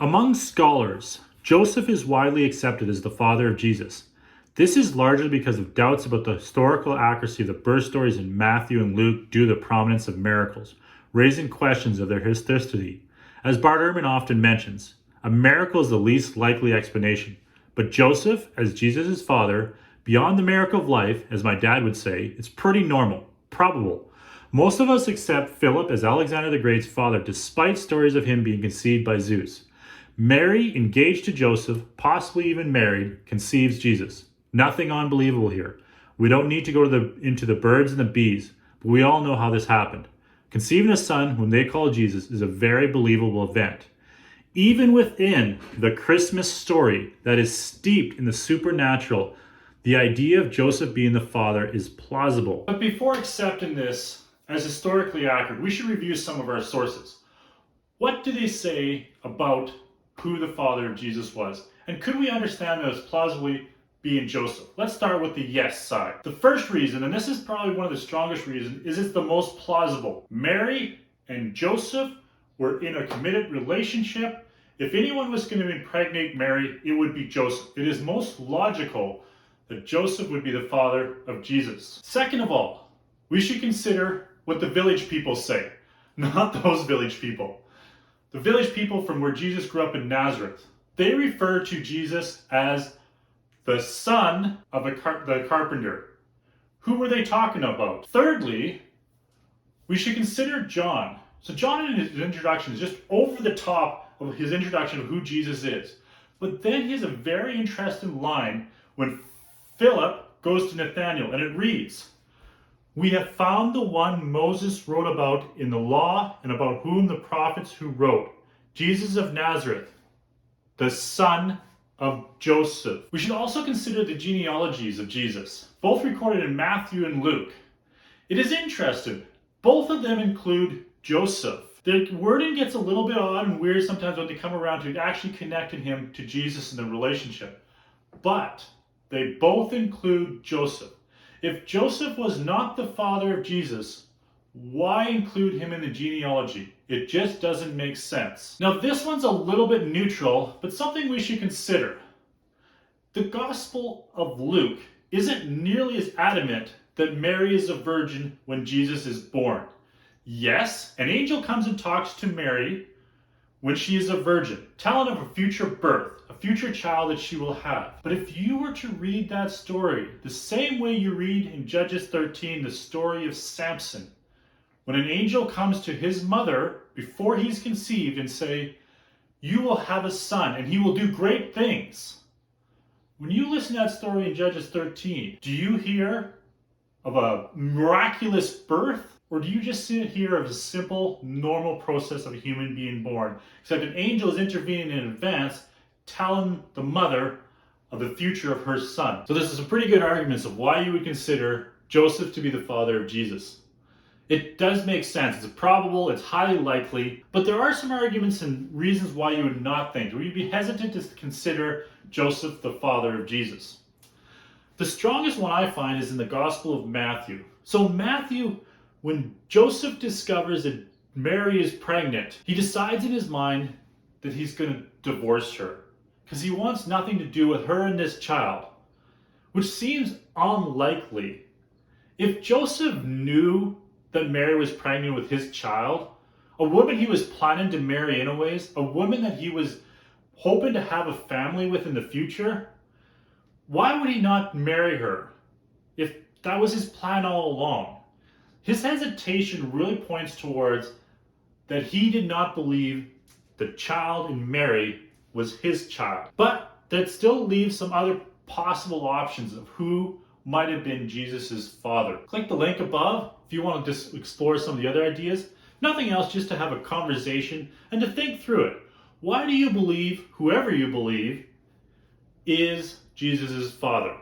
Among scholars, Joseph is widely accepted as the father of Jesus. This is largely because of doubts about the historical accuracy of the birth stories in Matthew and Luke due to the prominence of miracles, raising questions of their historicity. As Bart Ehrman often mentions, a miracle is the least likely explanation, but Joseph, as Jesus' father, beyond the miracle of life, as my dad would say, is pretty normal, probable. Most of us accept Philip as Alexander the Great's father despite stories of him being conceived by Zeus. Mary, engaged to Joseph, possibly even married, conceives Jesus. Nothing unbelievable here. We don't need to go into the birds and the bees, but we all know how this happened. Conceiving a son, whom they call Jesus, is a very believable event. Even within the Christmas story that is steeped in the supernatural, the idea of Joseph being the father is plausible. But before accepting this as historically accurate, we should review some of our sources. What do they say about who the father of Jesus was? And could we understand that as plausibly being Joseph? Let's start with the yes side. The first reason, and this is probably one of the strongest reasons, is it's the most plausible. Mary and Joseph were in a committed relationship. If anyone was going to impregnate Mary, it would be Joseph. It is most logical that Joseph would be the father of Jesus. Second of all, we should consider what the village people say, not those village people. The village people from where Jesus grew up in Nazareth, they refer to Jesus as the son of the carpenter. Who were they talking about? Thirdly, we should consider John. So John in his introduction is just over the top of his introduction of who Jesus is. But then he has a very interesting line when Philip goes to Nathanael, and it reads, "We have found the one Moses wrote about in the law and about whom the prophets who wrote, Jesus of Nazareth, the son of Joseph." We should also consider the genealogies of Jesus, both recorded in Matthew and Luke. It is interesting. Both of them include Joseph. The wording gets a little bit odd and weird sometimes when they come around to actually connecting him to Jesus in the relationship. But they both include Joseph. If Joseph was not the father of Jesus, why include him in the genealogy? It just doesn't make sense. Now this one's a little bit neutral, but something we should consider. The Gospel of Luke isn't nearly as adamant that Mary is a virgin when Jesus is born. Yes, an angel comes and talks to Mary when she is a virgin, telling of a future birth, a future child that she will have. But if you were to read that story the same way you read in Judges 13 the story of Samson, when an angel comes to his mother before he's conceived and say, "You will have a son and he will do great things." When you listen to that story in Judges 13, do you hear of a miraculous birth? Or do you just hear of a simple, normal process of a human being born, except an angel is intervening in advance, telling the mother of the future of her son? So this is some pretty good arguments of why you would consider Joseph to be the father of Jesus. It does make sense. It's probable, it's highly likely, but there are some arguments and reasons why you would not think, or you'd be hesitant to consider Joseph the father of Jesus. The strongest one I find is in the Gospel of Matthew. So Matthew, when Joseph discovers that Mary is pregnant, he decides in his mind that he's going to divorce her because he wants nothing to do with her and this child, which seems unlikely. If Joseph knew that Mary was pregnant with his child, a woman he was planning to marry anyways, a woman that he was hoping to have a family with in the future, why would he not marry her if that was his plan all along? His hesitation really points towards that he did not believe the child in Mary was his child. But that still leaves some other possible options of who might have been Jesus' father. Click the link above if you want to just explore some of the other ideas. Nothing else, just to have a conversation and to think through it. Why do you believe, whoever you believe, is Jesus' father?